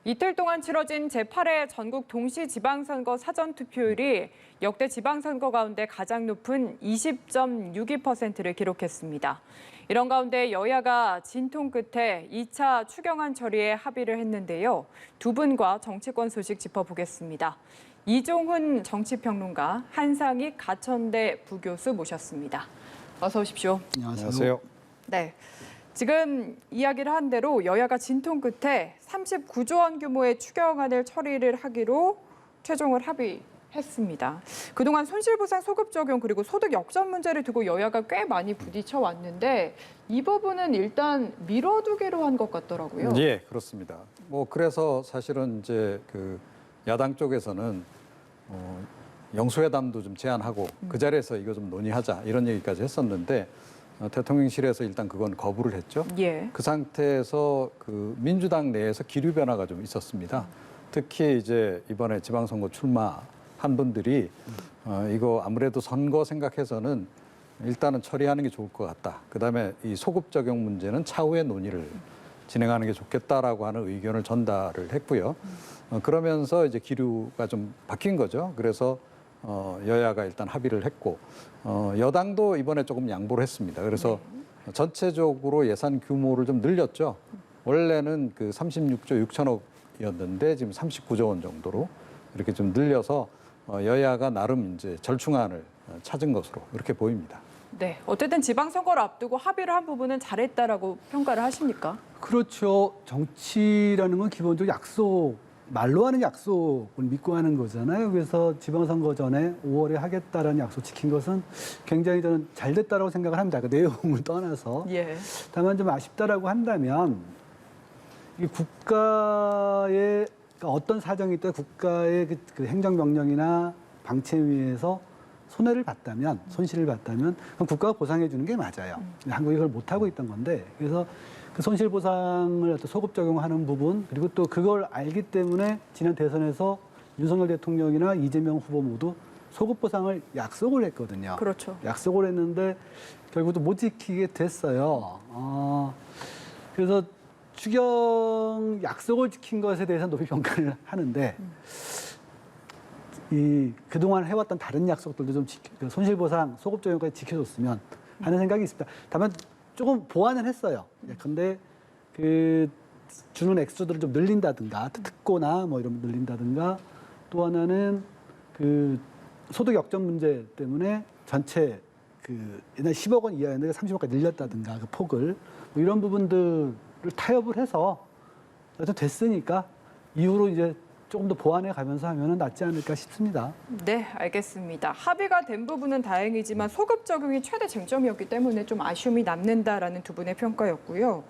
이틀 동안 치러진 제8회 전국 동시지방선거 사전투표율이 역대 지방선거 가운데 가장 높은 20.62%를 기록했습니다. 이런 가운데 여야가 진통 끝에 2차 추경안 처리에 합의를 했는데요. 두 분과 정치권 소식 짚어보겠습니다. 이종훈 정치평론가, 한상익 가천대 부교수 모셨습니다. 어서 오십시오. 안녕하세요. 네. 지금 이야기를 한 대로 여야가 진통 끝에 39조 원 규모의 추경안을 처리를 하기로 최종을 합의했습니다. 그동안 손실보상 소급 적용 그리고 소득 역전 문제를 두고 여야가 꽤 많이 부딪혀 왔는데 이 부분은 일단 미뤄두기로 한 것 같더라고요. 예, 그렇습니다. 그래서 사실은 이제 그 야당 쪽에서는 영수회담도 좀 제안하고 그 자리에서 이거 좀 논의하자 이런 얘기까지 했었는데 대통령실에서 일단 그건 거부를 했죠. 예. 그 상태에서 그 민주당 내에서 기류 변화가 좀 있었습니다. 특히 이제 이번에 지방선거 출마한 분들이 이거 아무래도 선거 생각해서는 일단은 처리하는 게 좋을 것 같다. 그다음에 이 소급 적용 문제는 차후에 논의를 진행하는 게 좋겠다라고 하는 의견을 전달을 했고요. 그러면서 이제 기류가 좀 바뀐 거죠. 그래서 여야가 일단 합의를 했고 여당도 이번에 조금 양보를 했습니다. 그래서 전체적으로 예산 규모를 좀 늘렸죠. 원래는 그 36조 6천억이었는데 지금 39조 원 정도로 이렇게 좀 늘려서 여야가 나름 이제 절충안을 찾은 것으로 이렇게 보입니다. 네, 어쨌든 지방선거를 앞두고 합의를 한 부분은 잘했다라고 평가를 하십니까? 그렇죠. 정치라는 건 기본적으로 약속, 말로 하는 약속을 믿고 하는 거잖아요. 그래서 지방선거 전에 5월에 하겠다라는 약속 지킨 것은 굉장히 저는 잘 됐다라고 생각을 합니다. 그 내용을 떠나서. 예. 다만 좀 아쉽다라고 한다면 이 국가의 그러니까 어떤 사정이 있다 국가의 그 행정명령이나 방침위에서 손해를 봤다면, 손실을 봤다면 그럼 국가가 보상해 주는 게 맞아요. 한국이 그걸 못하고 있던 건데 그래서 그 손실보상을 소급 적용하는 부분 그리고 또 그걸 알기 때문에 지난 대선에서 윤석열 대통령이나 이재명 후보 모두 소급보상을 약속을 했거든요. 그렇죠. 약속을 했는데 결국도 못 지키게 됐어요. 그래서 추경 약속을 지킨 것에 대해서 높이 평가를 하는데 이 그동안 해왔던 다른 약속들도 좀 손실보상 소급 적용까지 지켜줬으면 하는 생각이 있습니다. 다만 조금 보완을 했어요. 근데 그 주는 액수들을 좀 늘린다든가 특고나 뭐 이런 늘린다든가 또 하나는 그 소득 역전 문제 때문에 전체 그 옛날 10억 원 이하였는데 30억까지 늘렸다든가 그 폭을 뭐 이런 부분들을 타협을 해서 어쨌든 됐으니까 이후로 이제 조금 더 보완해 가면서 하면 낫지 않을까 싶습니다. 네, 알겠습니다. 합의가 된 부분은 다행이지만 소급 적용이 최대 쟁점이었기 때문에 좀 아쉬움이 남는다라는 두 분의 평가였고요.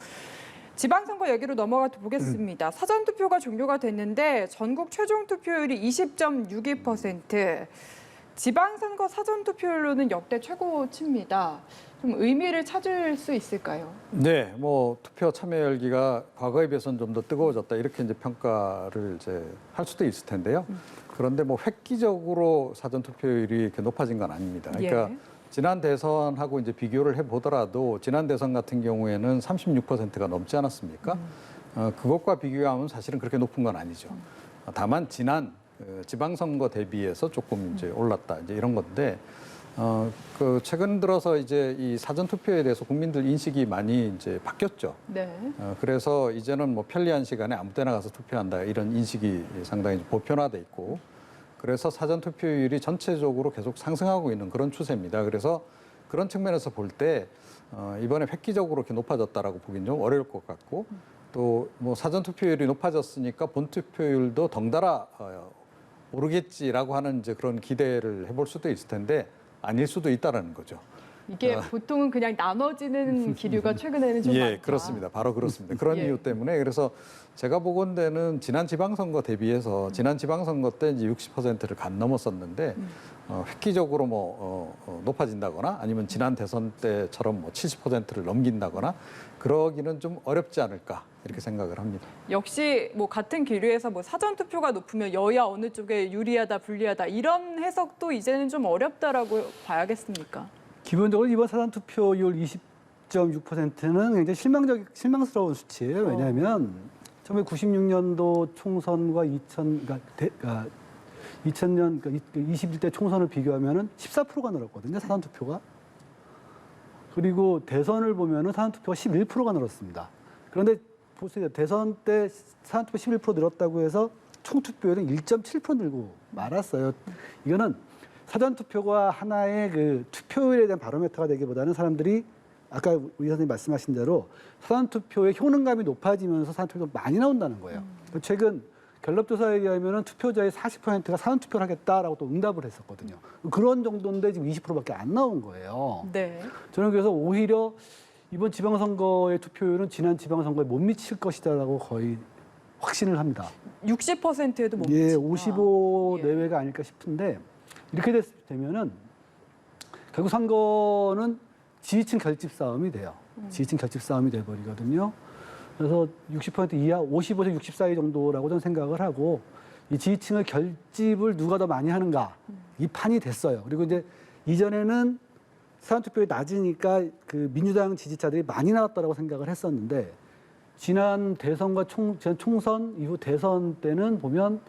지방선거 얘기로 넘어가 보겠습니다. 사전투표가 종료가 됐는데 전국 최종 투표율이 20.62%. 지방선거 사전투표율로는 역대 최고치입니다. 좀 의미를 찾을 수 있을까요? 네, 투표 참여 열기가 과거에 비해서는 좀 더 뜨거워졌다 이렇게 이제 평가를 이제 할 수도 있을 텐데요. 그런데 획기적으로 사전 투표율이 이렇게 높아진 건 아닙니다. 그러니까 예. 지난 대선하고 이제 비교를 해보더라도 지난 대선 같은 경우에는 36%가 넘지 않았습니까? 그것과 비교하면 사실은 그렇게 높은 건 아니죠. 다만 지난 지방선거 대비해서 조금 이제 올랐다 이제 이런 건데. 그 최근 들어서 이제 이 사전 투표에 대해서 국민들 인식이 많이 이제 바뀌었죠. 네. 그래서 이제는 편리한 시간에 아무 때나 가서 투표한다 이런 인식이 상당히 보편화돼 있고, 그래서 사전 투표율이 전체적으로 계속 상승하고 있는 그런 추세입니다. 그래서 그런 측면에서 볼 때 이번에 획기적으로 이렇게 높아졌다라고 보기는 좀 어려울 것 같고, 또 사전 투표율이 높아졌으니까 본 투표율도 덩달아 오르겠지라고 하는 이제 그런 기대를 해볼 수도 있을 텐데. 아닐 수도 있다라는 거죠. 이게 보통은 그냥 나눠지는 기류가 최근에는 좀 많다. 예, 그렇습니다. 바로 그렇습니다. 그런 예. 이유 때문에 그래서 제가 보건대는 지난 지방선거 대비해서 지난 지방선거 때 이제 60%를 간 넘었었는데 획기적으로 높아진다거나 아니면 지난 대선 때처럼 70%를 넘긴다거나 그러기는 좀 어렵지 않을까 이렇게 생각을 합니다. 역시 같은 기류에서 사전 투표가 높으면 여야 어느 쪽에 유리하다 불리하다 이런 해석도 이제는 좀 어렵다라고 봐야겠습니까? 기본적으로 이번 사전 투표율 20.6%는 굉장히 실망스러운 수치예요. 왜냐하면 1996년도 총선과 2000년 21대 총선을 비교하면은 14%가 늘었거든요. 사전 투표가. 그리고 대선을 보면은 사전 투표가 11%가 늘었습니다. 그런데 보세요. 대선 때 사전 투표 11% 늘었다고 해서 총 투표율은 1.7% 늘고 말았어요. 이거는 사전 투표가 하나의 그 투표율에 대한 바로메터가 되기보다는 사람들이 아까 우리 선생님 말씀하신 대로 사전 투표의 효능감이 높아지면서 사전 투표가 많이 나온다는 거예요. 최근 갤럽 조사에 의하면 투표자의 40%가 사전 투표를 하겠다라고 또 응답을 했었거든요. 그런 정도인데 지금 20%밖에 안 나온 거예요. 네. 저는 그래서 오히려 이번 지방선거의 투표율은 지난 지방선거에 못 미칠 것이다라고 거의 확신을 합니다. 60%에도 못 예, 미친다. 55 예. 내외가 아닐까 싶은데 이렇게 되면은 결국 선거는 지지층 결집 싸움이 돼요. 지지층 결집 싸움이 돼버리거든요. 그래서 60% 이하, 55에서 60 사이 정도라고 저는 생각을 하고 이 지지층의 결집을 누가 더 많이 하는가 이 판이 됐어요. 그리고 이제 이전에는 사전투표율이 낮으니까 그 민주당 지지자들이 많이 나왔다라고 생각을 했었는데 지난 대선과 지난 총선 이후 대선 때는 보면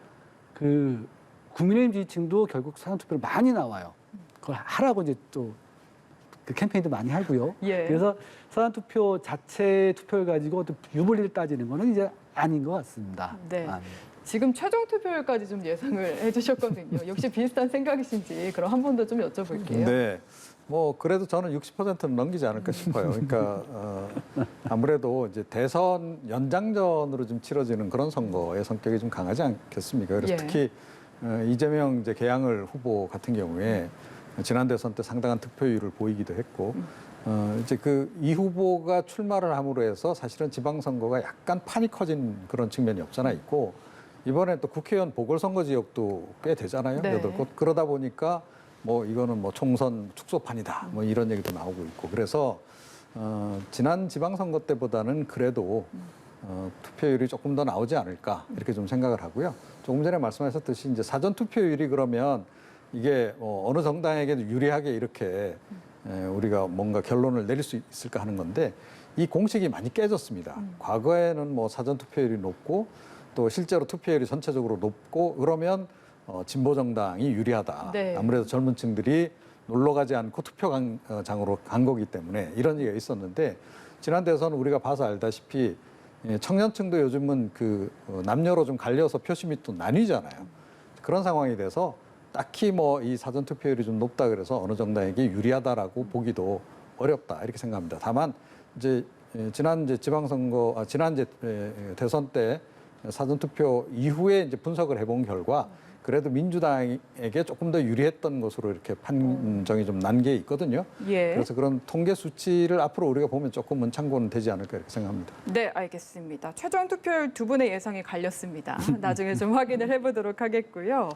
그 국민의힘 지지층도 결국 사전투표를 많이 나와요. 그걸 하라고 이제 또 그 캠페인도 많이 하고요. 예. 그래서 사전투표 자체 투표를 가지고 어떤 유불리를 따지는 거는 이제 아닌 것 같습니다. 네. 아, 지금 최종 투표율까지 좀 예상을 해주셨거든요. 역시 비슷한 생각이신지 그럼 한 번 더 좀 여쭤볼게요. 네. 뭐 그래도 저는 60%는 넘기지 않을까 싶어요. 그러니까 아무래도 이제 대선 연장전으로 좀 치러지는 그런 선거의 성격이 좀 강하지 않겠습니까? 그래서 예. 특히 이재명 이제 개항을 후보 같은 경우에 지난 대선 때 상당한 득표율을 보이기도 했고 이제 그 이 후보가 출마를 함으로 해서 사실은 지방선거가 약간 판이 커진 그런 측면이 없잖아 있고 이번에 또 국회의원 보궐선거 지역도 꽤 되잖아요. 네. 8곳. 그러다 보니까 뭐 이거는 뭐 총선 축소판이다. 뭐 이런 얘기도 나오고 있고. 그래서 지난 지방선거 때보다는 그래도 투표율이 조금 더 나오지 않을까 이렇게 좀 생각을 하고요. 조금 전에 말씀하셨듯이 이제 사전 투표율이 그러면 이게 어느 정당에게도 유리하게 이렇게 우리가 뭔가 결론을 내릴 수 있을까 하는 건데 이 공식이 많이 깨졌습니다. 과거에는 뭐 사전 투표율이 높고 또 실제로 투표율이 전체적으로 높고 그러면 진보 정당이 유리하다. 네. 아무래도 젊은 층들이 놀러 가지 않고 투표장으로 간 거기 때문에 이런 얘기가 있었는데 지난 대선 우리가 봐서 알다시피 청년층도 요즘은 그 남녀로 좀 갈려서 표심이 또 나뉘잖아요. 그런 상황이 돼서 딱히 뭐 이 사전 투표율이 좀 높다 그래서 어느 정당에게 유리하다라고 보기도 어렵다 이렇게 생각합니다. 다만 이제 지난 이제 지방선거 지난 이제 대선 때 사전 투표 이후에 이제 분석을 해본 결과 그래도 민주당에게 조금 더 유리했던 것으로 이렇게 판정이 좀 난 게 있거든요. 예. 그래서 그런 통계 수치를 앞으로 우리가 보면 조금은 참고는 되지 않을까 이렇게 생각합니다. 네, 알겠습니다. 최종 투표율 두 분의 예상이 갈렸습니다. 나중에 좀 확인을 해보도록 하겠고요.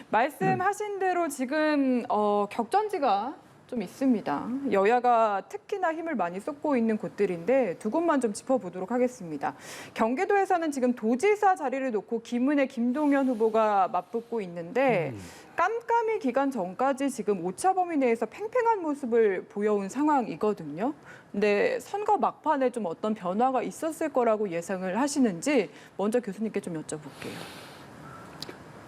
말씀하신 대로 지금 격전지가 좀 있습니다. 여야가 특히나 힘을 많이 쏟고 있는 곳들인데 두 곳만 좀 짚어보도록 하겠습니다. 경기도에서는 지금 도지사 자리를 놓고 김은혜, 김동연 후보가 맞붙고 있는데 깜깜이 기간 전까지 지금 오차 범위 내에서 팽팽한 모습을 보여온 상황이거든요. 근데 선거 막판에 좀 어떤 변화가 있었을 거라고 예상을 하시는지 먼저 교수님께 좀 여쭤볼게요.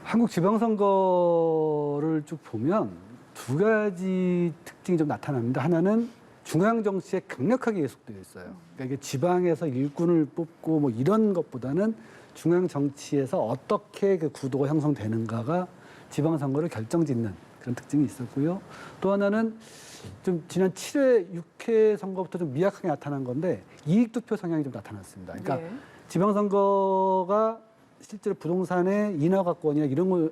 한국 지방선거를 쭉 보면 두 가지 특징이 좀 나타납니다. 하나는 중앙 정치에 강력하게 예속되어 있어요. 그러니까 이게 지방에서 일꾼을 뽑고 뭐 이런 것보다는 중앙 정치에서 어떻게 그 구도가 형성되는가가 지방선거를 결정짓는 그런 특징이 있었고요. 또 하나는 좀 지난 7회, 6회 선거부터 좀 미약하게 나타난 건데 이익투표 성향이 좀 나타났습니다. 그러니까 네. 지방선거가 실제로 부동산의 인허가권이나 이런 거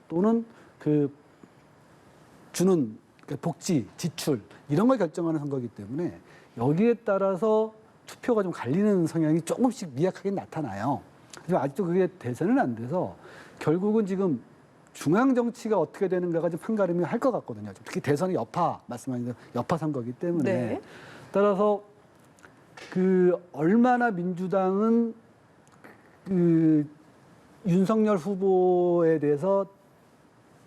또는 그 주는 복지, 지출 이런 걸 결정하는 선거이기 때문에 여기에 따라서 투표가 좀 갈리는 성향이 조금씩 미약하게 나타나요. 하지만 아직도 그게 대선은 안 돼서 결국은 지금 중앙 정치가 어떻게 되는가가 좀 판가름이 할 것 같거든요. 특히 대선이 말씀하신 대로 여파 선거이기 때문에 네. 따라서 그 얼마나 민주당은 그 윤석열 후보에 대해서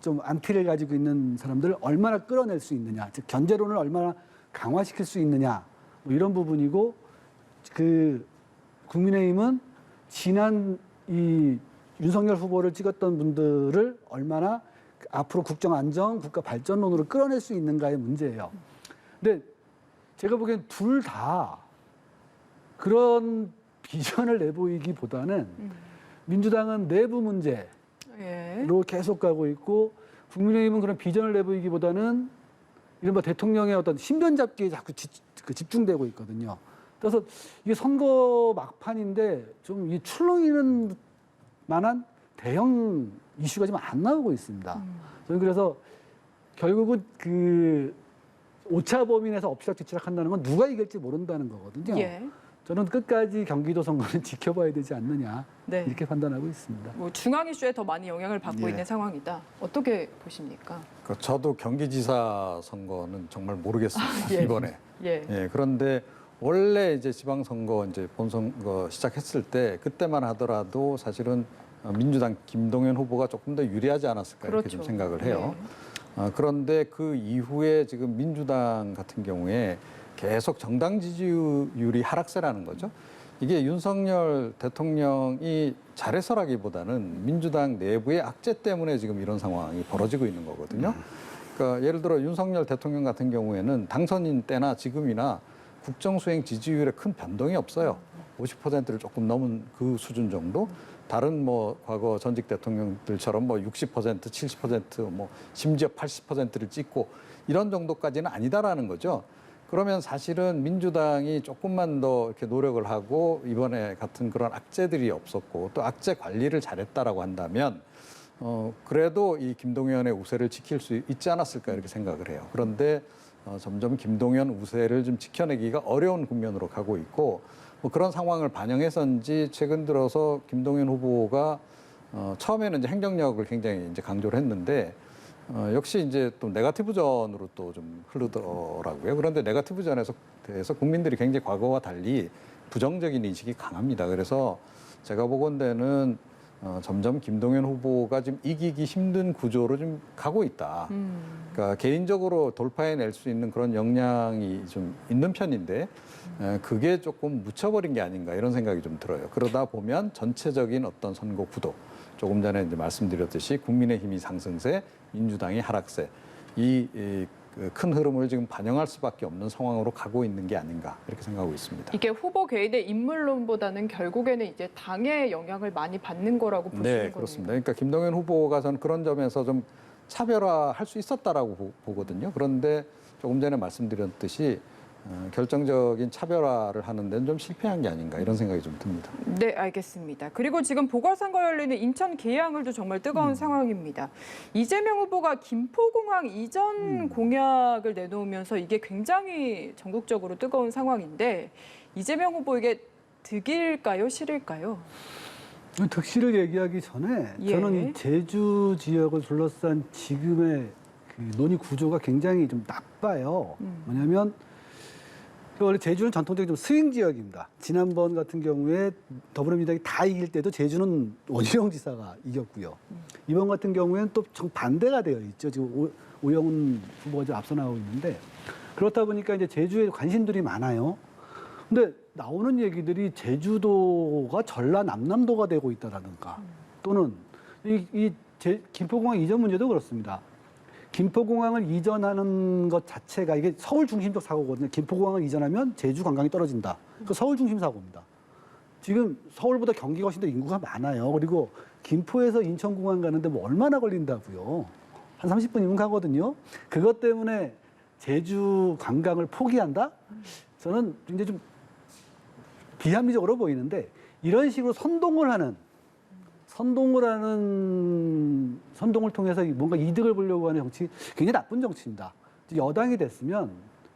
좀 안티를 가지고 있는 사람들을 얼마나 끌어낼 수 있느냐, 즉 견제론을 얼마나 강화시킬 수 있느냐, 뭐 이런 부분이고 그 국민의힘은 지난 이 윤석열 후보를 찍었던 분들을 얼마나 앞으로 국정 안정, 국가 발전론으로 끌어낼 수 있는가의 문제예요. 근데 제가 보기엔 둘 다 그런 비전을 내보이기보다는 민주당은 내부 문제로 예. 계속 가고 있고 국민의힘은 그런 비전을 내보이기보다는 이른바 대통령의 어떤 신변 잡기에 자꾸 집중되고 있거든요. 그래서 이게 선거 막판인데 좀 이 출렁이는 만한 대형 이슈가 지금 안 나오고 있습니다. 저는 그래서 결국은 그 오차 범위내에서 엎치락뒤치락 한다는 건 누가 이길지 모른다는 거거든요. 예. 저는 끝까지 경기도 선거는 지켜봐야 되지 않느냐 네. 이렇게 판단하고 있습니다. 뭐 중앙 이슈에 더 많이 영향을 받고 예. 있는 상황이다. 어떻게 보십니까? 저도 경기지사 선거는 정말 모르겠습니다. 예. 이번에. 예. 예, 그런데 원래 이제 지방선거 이제 본선거 시작했을 때 그때만 하더라도 사실은 민주당 김동연 후보가 조금 더 유리하지 않았을까 이렇게 좀 생각을 해요. 그런데 그 이후에 지금 민주당 같은 경우에 계속 정당 지지율이 하락세라는 거죠. 이게 윤석열 대통령이 잘해서라기보다는 민주당 내부의 악재 때문에 지금 이런 상황이 벌어지고 있는 거거든요. 그러니까 예를 들어 윤석열 대통령 같은 경우에는 당선인 때나 지금이나 국정수행 지지율에 큰 변동이 없어요. 50%를 조금 넘은 그 수준 정도. 다른 뭐 과거 전직 대통령들처럼 뭐 60%, 70%뭐 심지어 80%를 찍고 이런 정도까지는 아니다라는 거죠. 그러면 사실은 민주당이 조금만 더 이렇게 노력을 하고 이번에 같은 그런 악재들이 없었고 또 악재 관리를 잘했다라고 한다면 그래도 이 김동연의 우세를 지킬 수 있지 않았을까 이렇게 생각을 해요. 그런데 점점 김동연 우세를 좀 지켜내기가 어려운 국면으로 가고 있고 뭐 그런 상황을 반영해서인지 최근 들어서 김동연 후보가 처음에는 이제 행정력을 굉장히 이제 강조를 했는데 역시 이제 또 네거티브전으로 또 좀 흐르더라고요. 그런데 네거티브전에서 대해서 국민들이 굉장히 과거와 달리 부정적인 인식이 강합니다. 그래서 제가 보건대는 점점 김동연 후보가 지금 이기기 힘든 구조로 좀 가고 있다. 그러니까 개인적으로 돌파해낼 수 있는 그런 역량이 좀 있는 편인데 그게 조금 묻혀버린 게 아닌가 이런 생각이 좀 들어요. 그러다 보면 전체적인 어떤 선거 구도, 조금 전에 이제 말씀드렸듯이 국민의힘이 상승세, 민주당이 하락세, 이 큰 흐름을 지금 반영할 수밖에 없는 상황으로 가고 있는 게 아닌가 이렇게 생각하고 있습니다. 이게 후보 개인의 인물론보다는 결국에는 이제 당의 영향을 많이 받는 거라고 보시는 거네요. 네, 그렇습니다. 그러니까 김동연 후보가 저는 그런 점에서 좀 차별화할 수 있었다라고 보거든요. 그런데 조금 전에 말씀드렸듯이 결정적인 차별화를 하는 데는 좀 실패한 게 아닌가 이런 생각이 좀 듭니다. 네, 알겠습니다. 그리고 지금 보궐선거 열리는 인천 계양을도 정말 뜨거운 상황입니다. 이재명 후보가 김포공항 이전 공약을 내놓으면서 이게 굉장히 전국적으로 뜨거운 상황인데 이재명 후보에게 득일까요, 실일까요? 득실을 얘기하기 전에 예. 저는 이 제주 지역을 둘러싼 지금의 그 논의 구조가 굉장히 좀 나빠요. 뭐냐면 원래 제주는 전통적인 좀 스윙 지역입니다. 지난번 같은 경우에 더불어민주당이 다 이길 때도 제주는 원희룡 지사가 이겼고요. 이번 같은 경우에는 또 정반대가 되어 있죠. 지금 오영훈 후보가 좀 앞서 나오고 있는데 그렇다 보니까 이제 제주에 관심들이 많아요. 근데 나오는 얘기들이 제주도가 전라남남도가 되고 있다라든가 또는 김포공항 이전 문제도 그렇습니다. 김포공항을 이전하는 것 자체가 이게 서울 중심적 사고거든요. 김포공항을 이전하면 제주 관광이 떨어진다. 그 서울 중심 사고입니다. 지금 서울보다 경기가 훨씬 더 인구가 많아요. 그리고 김포에서 인천공항 가는데 뭐 얼마나 걸린다고요. 한 30분이면 가거든요. 그것 때문에 제주 관광을 포기한다? 저는 굉장히 좀 비합리적으로 보이는데 이런 식으로 선동을 통해서 뭔가 이득을 보려고 하는 정치 굉장히 나쁜 정치입니다. 여당이 됐으면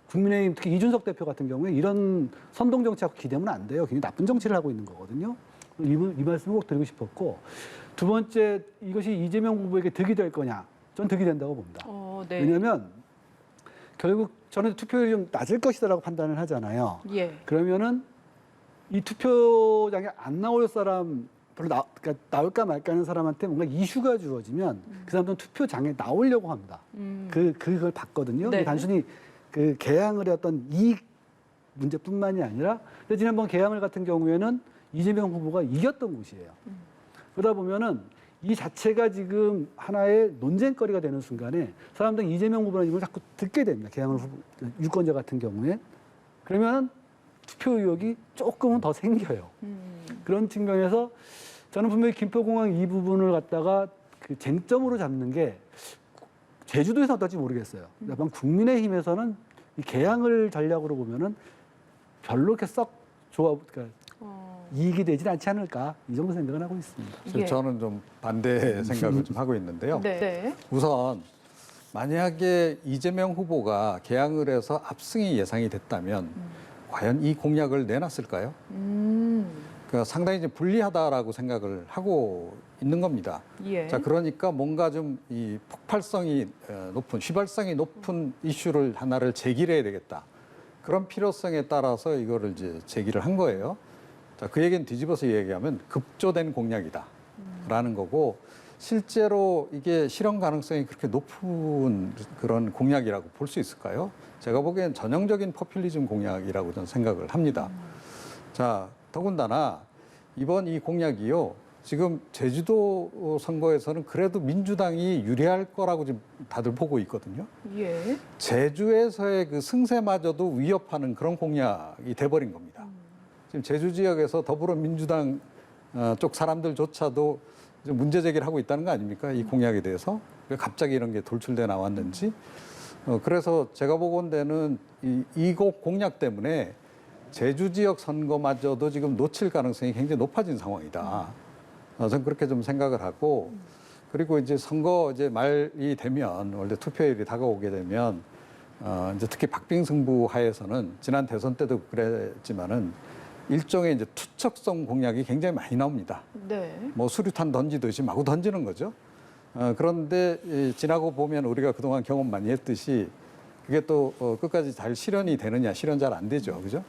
국민의힘 특히 이준석 대표 같은 경우에 이런 선동 정치하고 기대면 안 돼요. 굉장히 나쁜 정치를 하고 있는 거거든요. 이 말씀을 꼭 드리고 싶었고 두 번째 이것이 이재명 후보에게 득이 될 거냐? 전 득이 된다고 봅니다. 네. 왜냐하면 결국 저는 투표율이 좀 낮을 것이다라고 판단을 하잖아요. 예. 그러면은 이 투표장에 안 나올 사람 별로 그러니까 나올까 말까 하는 사람한테 뭔가 이슈가 주어지면 그 사람들은 투표장에 나오려고 합니다. 그걸 봤거든요. 네. 단순히 그 개항을의 어떤 이익 문제뿐만이 아니라 근데 지난번 개항을 같은 경우에는 이재명 후보가 이겼던 곳이에요. 그러다 보면은 이 자체가 지금 하나의 논쟁거리가 되는 순간에 사람들은 이재명 후보라는 이름을 자꾸 듣게 됩니다. 개항을 유권자 같은 경우에. 그러면 투표 의혹이 조금은 더 생겨요. 그런 측면에서 저는 분명히 김포공항 이 부분을 갖다가 그 쟁점으로 잡는 게 제주도에서 어떨지 모르겠어요. 다만 국민의힘에서는 이 개항을 전략으로 보면은 별로 이렇게 썩 그러니까 이익이 되진 않지 않을까 이 정도 생각을 하고 있습니다. 그래서 예. 저는 좀 반대 생각을 좀 하고 있는데요. 네. 우선 만약에 이재명 후보가 개항을 해서 압승이 예상이 됐다면 과연 이 공약을 내놨을까요? 그러니까 상당히 이제 불리하다라고 생각을 하고 있는 겁니다. 예. 자, 그러니까 뭔가 좀 이 폭발성이 높은, 휘발성이 높은 이슈를 하나를 제기를 해야 되겠다. 그런 필요성에 따라서 이거를 이제 제기를 한 거예요. 자, 그 얘기는 뒤집어서 얘기하면 급조된 공약이다. 라는 거고, 실제로 이게 실현 가능성이 그렇게 높은 그런 공약이라고 볼 수 있을까요? 제가 보기엔 전형적인 포퓰리즘 공약이라고 저는 생각을 합니다. 자, 더군다나 이번 이 공약이요. 지금 제주도 선거에서는 그래도 민주당이 유리할 거라고 지금 다들 보고 있거든요. 예. 제주에서의 그 승세마저도 위협하는 그런 공약이 돼버린 겁니다. 지금 제주 지역에서 더불어민주당 쪽 사람들조차도 이제 문제 제기를 하고 있다는 거 아닙니까? 이 공약에 대해서. 왜 갑자기 이런 게 돌출돼 나왔는지. 그래서 제가 보건대는 이곡 공약 때문에 제주 지역 선거마저도 지금 놓칠 가능성이 굉장히 높아진 상황이다. 저는 그렇게 좀 생각을 하고, 그리고 이제 선거 이제 말이 되면, 원래 투표일이 다가오게 되면, 이제 특히 박빙승부 하에서는 지난 대선 때도 그랬지만은 일종의 이제 투척성 공약이 굉장히 많이 나옵니다. 네. 뭐 수류탄 던지듯이 마구 던지는 거죠. 그런데 지나고 보면 우리가 그동안 경험 많이 했듯이 그게 또 끝까지 잘 실현이 되느냐, 실현 잘 안 되죠. 그죠?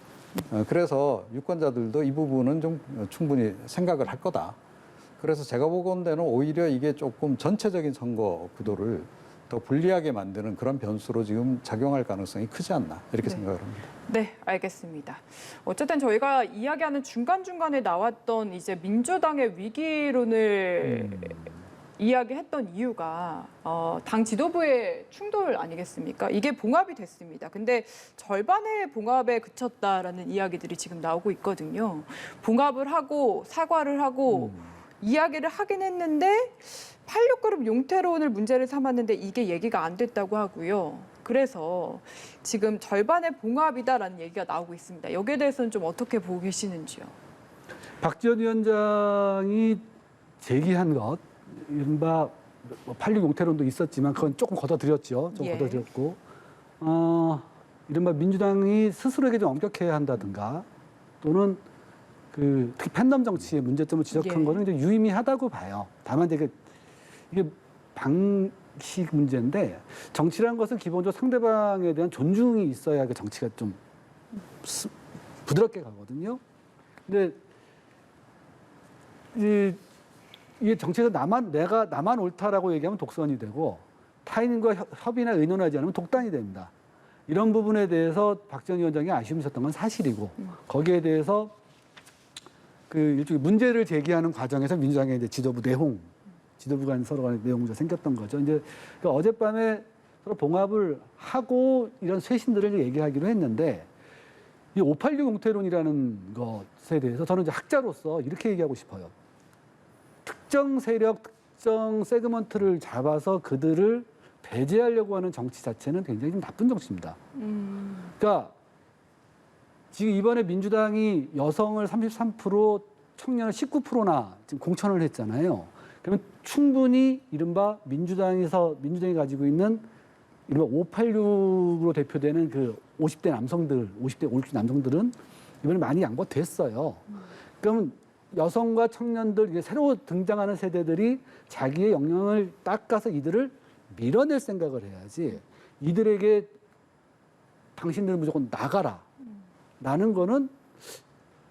그래서 유권자들도 이 부분은 좀 충분히 생각을 할 거다. 그래서 제가 보건대는 오히려 이게 조금 전체적인 선거 구도를 더 불리하게 만드는 그런 변수로 지금 작용할 가능성이 크지 않나 이렇게 네. 생각을 합니다. 네, 알겠습니다. 어쨌든 저희가 이야기하는 중간중간에 나왔던 이제 민주당의 위기론을 이야기했던 이유가 당 지도부의 충돌 아니겠습니까? 이게 봉합이 됐습니다. 근데 절반의 봉합에 그쳤다라는 이야기들이 지금 나오고 있거든요. 봉합을 하고 사과를 하고 이야기를 하긴 했는데 86그룹 용태론을 문제를 삼았는데 이게 얘기가 안 됐다고 하고요. 그래서 지금 절반의 봉합이다라는 얘기가 나오고 있습니다. 여기에 대해서는 좀 어떻게 보고 계시는지요? 박지원 위원장이 제기한 것, 이른바 86 용태론도 있었지만 그건 조금 걷어들였죠. 좀 예. 걷어들였고, 이른바 민주당이 스스로에게 좀 엄격해야 한다든가 또는 그 특히 팬덤 정치의 문제점을 지적한 예. 거는 이제 유의미하다고 봐요. 다만 이게 방식 문제인데 정치라는 것은 기본적으로 상대방에 대한 존중이 있어야 그 정치가 좀 부드럽게 가거든요. 근데 이게 정치에서 나만 옳다라고 얘기하면 독선이 되고 타인과 협의나 의논하지 않으면 독단이 됩니다. 이런 부분에 대해서 박지원 위원장이 아쉬움이 있었던 건 사실이고 거기에 대해서 그 일종의 문제를 제기하는 과정에서 민주당의 이제 지도부 간 서로 간의 내용 문제가 생겼던 거죠. 이제 그러니까 어젯밤에 서로 봉합을 하고 이런 쇄신들을 얘기하기로 했는데 이 586 용태론이라는 것에 대해서 저는 이제 학자로서 이렇게 얘기하고 싶어요. 특정 세력, 특정 세그먼트를 잡아서 그들을 배제하려고 하는 정치 자체는 굉장히 좀 나쁜 정치입니다. 그러니까 지금 이번에 민주당이 여성을 33%, 청년을 19%나 지금 공천을 했잖아요. 그러면 충분히 이른바 민주당이 가지고 있는 이른바 586으로 대표되는 그 50대 남성들, 50대 남성들은 이번에 많이 양보됐어요. 그러면 여성과 청년들, 이제 새로 등장하는 세대들이 자기의 역량을 닦아서 이들을 밀어낼 생각을 해야지 이들에게 당신들은 무조건 나가라. 라는 거는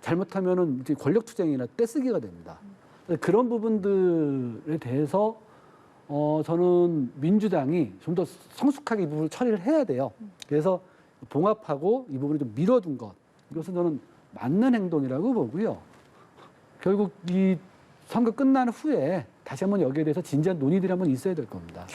잘못하면은 이제 권력 투쟁이나 떼쓰기가 됩니다. 그런 부분들에 대해서 저는 민주당이 좀 더 성숙하게 이 부분을 처리를 해야 돼요. 그래서 봉합하고 이 부분을 좀 밀어둔 것, 이것은 저는 맞는 행동이라고 보고요. 결국 이 선거 끝난 후에 다시 한번 여기에 대해서 진지한 논의들이 한번 있어야 될 겁니다.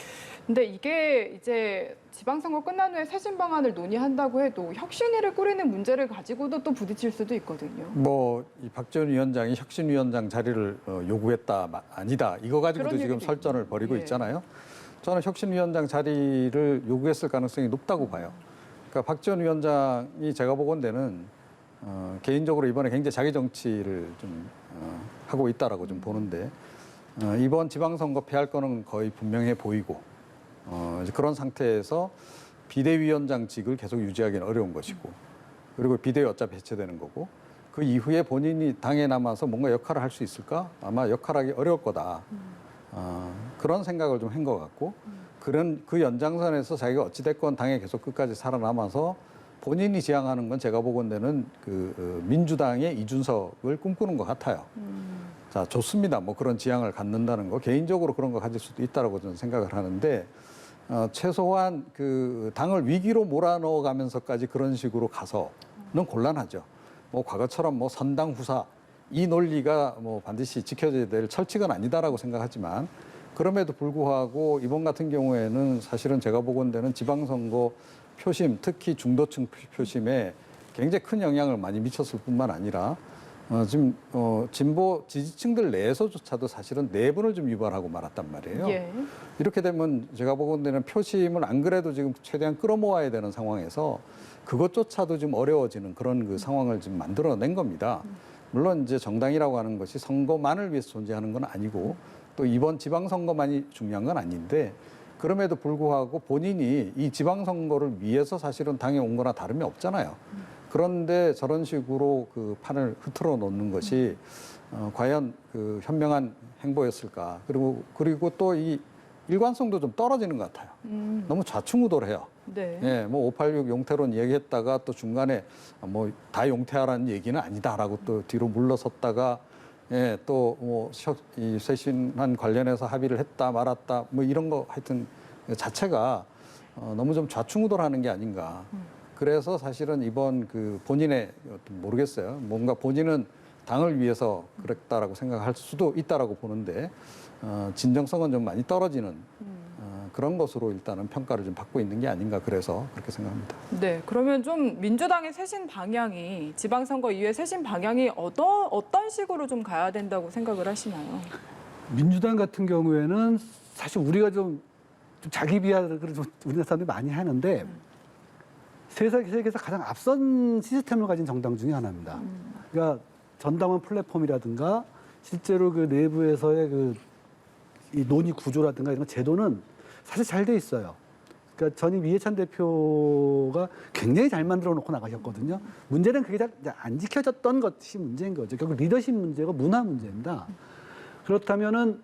근데 이게 이제 지방선거 끝난 후에 쇄신 방안을 논의한다고 해도 혁신위를 꾸리는 문제를 가지고도 또 부딪힐 수도 있거든요. 뭐 이 박지원 위원장이 혁신위원장 자리를 요구했다 아니다 이거 가지고도 그런 지금 얘기도 설전을 있고. 벌이고 예. 있잖아요. 저는 혁신위원장 자리를 요구했을 가능성이 높다고 봐요. 그러니까 박지원 위원장이 제가 보건대는 개인적으로 이번에 굉장히 자기 정치를 좀 하고 있다라고 좀 보는데 이번 지방선거 패할 거는 거의 분명해 보이고 이제 그런 상태에서 비대위원장직을 계속 유지하기는 어려운 것이고 그리고 비대위 어차피 해체되는 거고 그 이후에 본인이 당에 남아서 뭔가 역할을 할 수 있을까? 아마 역할하기 어려울 거다. 그런 생각을 좀 한 것 같고 그 연장선에서 자기가 어찌됐건 당에 계속 끝까지 살아남아서 본인이 지향하는 건 제가 보건대는 민주당의 이준석을 꿈꾸는 것 같아요. 자, 좋습니다. 뭐 그런 지향을 갖는다는 거 개인적으로 그런 거 가질 수도 있다라고 저는 생각을 하는데 최소한 그 당을 위기로 몰아넣어가면서까지 그런 식으로 가서는 곤란하죠. 뭐 과거처럼 뭐 선당 후사 이 논리가 뭐 반드시 지켜져야 될 철칙은 아니다라고 생각하지만 그럼에도 불구하고 이번 같은 경우에는 사실은 제가 보건대는 지방선거 표심, 특히 중도층 표심에 굉장히 큰 영향을 많이 미쳤을 뿐만 아니라 지금 진보 지지층들 내에서조차도 사실은 내분을 좀 유발하고 말았단 말이에요. 예. 이렇게 되면 제가 보건대는 표심을 안 그래도 지금 최대한 끌어모아야 되는 상황에서 그것조차도 좀 어려워지는 그런 그 상황을 지금 만들어낸 겁니다. 물론 이제 정당이라고 하는 것이 선거만을 위해서 존재하는 건 아니고 또 이번 지방선거만이 중요한 건 아닌데 그럼에도 불구하고 본인이 이 지방선거를 위해서 사실은 당에 온 거나 다름이 없잖아요. 그런데 저런 식으로 그 판을 흐트러 놓는 것이 과연 그 현명한 행보였을까. 그리고 또 이 일관성도 좀 떨어지는 것 같아요. 너무 좌충우돌해요. 네. 예, 뭐 586 용태론 얘기했다가 또 중간에 뭐 다 용태하라는 얘기는 아니다라고 또 뒤로 물러섰다가 예, 또 뭐 이 쇄신안 관련해서 합의를 했다 말았다 뭐 이런 거 하여튼 자체가 너무 좀 좌충우돌하는 게 아닌가. 그래서 사실은 이번 그 본인의 모르겠어요. 뭔가 본인은 당을 위해서 그랬다라고 생각할 수도 있다라고 보는데 진정성은 좀 많이 떨어지는 그런 것으로 일단은 평가를 좀 받고 있는 게 아닌가 그래서 그렇게 생각합니다. 네, 그러면 좀 민주당의 쇄신 방향이 지방선거 이후에 쇄신 방향이 어떤 식으로 좀 가야 된다고 생각을 하시나요? 민주당 같은 경우에는 사실 우리가 좀 자기 비하를 좀 우리나라 사람들이 많이 하는데 세계에서 가장 앞선 시스템을 가진 정당 중에 하나입니다. 그러니까 전당원 플랫폼이라든가 실제로 그 내부에서의 이 논의 구조라든가 이런 제도는 사실 잘 돼 있어요. 그러니까 전임 이해찬 대표가 굉장히 잘 만들어 놓고 나가셨거든요. 문제는 그게 잘 안 지켜졌던 것이 문제인 거죠. 결국 리더십 문제고 문화 문제입니다. 그렇다면은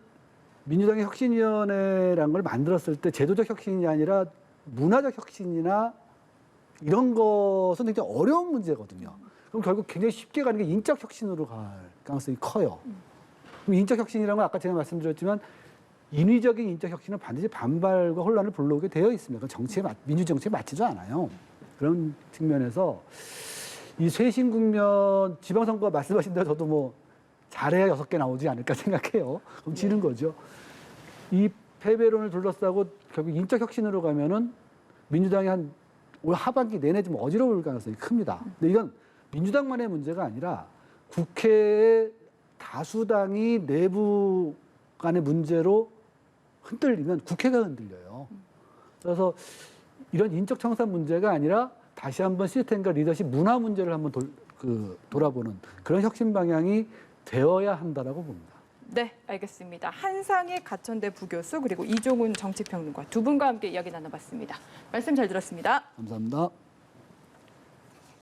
민주당의 혁신위원회라는 걸 만들었을 때 제도적 혁신이 아니라 문화적 혁신이나 이런 것은 굉장히 어려운 문제거든요. 그럼 결국 굉장히 쉽게 가는 게 인적 혁신으로 갈 가능성이 커요. 그럼 인적 혁신이라는 건 아까 제가 말씀드렸지만 인위적인 인적 혁신은 반드시 반발과 혼란을 불러오게 되어 있습니다. 그건 민주 정치에 맞지도 않아요. 그런 측면에서 이 쇄신 국면 지방선거 말씀하신 대로 저도 뭐 잘해야 6개 나오지 않을까 생각해요. 그럼 지는 거죠. 이 패배론을 둘러싸고 결국 인적 혁신으로 가면은 민주당이 올 하반기 내내 좀 어지러울 가능성이 큽니다. 근데 이건 민주당만의 문제가 아니라 국회의 다수당이 내부 간의 문제로 흔들리면 국회가 흔들려요. 그래서 이런 인적 청산 문제가 아니라 다시 한번 시스템과 리더십 문화 문제를 한번 돌아보는 그런 혁신 방향이 되어야 한다라고 봅니다. 네, 알겠습니다. 한상희 가천대 부교수 그리고 이종훈 정치평론가 두 분과 함께 이야기 나눠봤습니다. 말씀 잘 들었습니다. 감사합니다.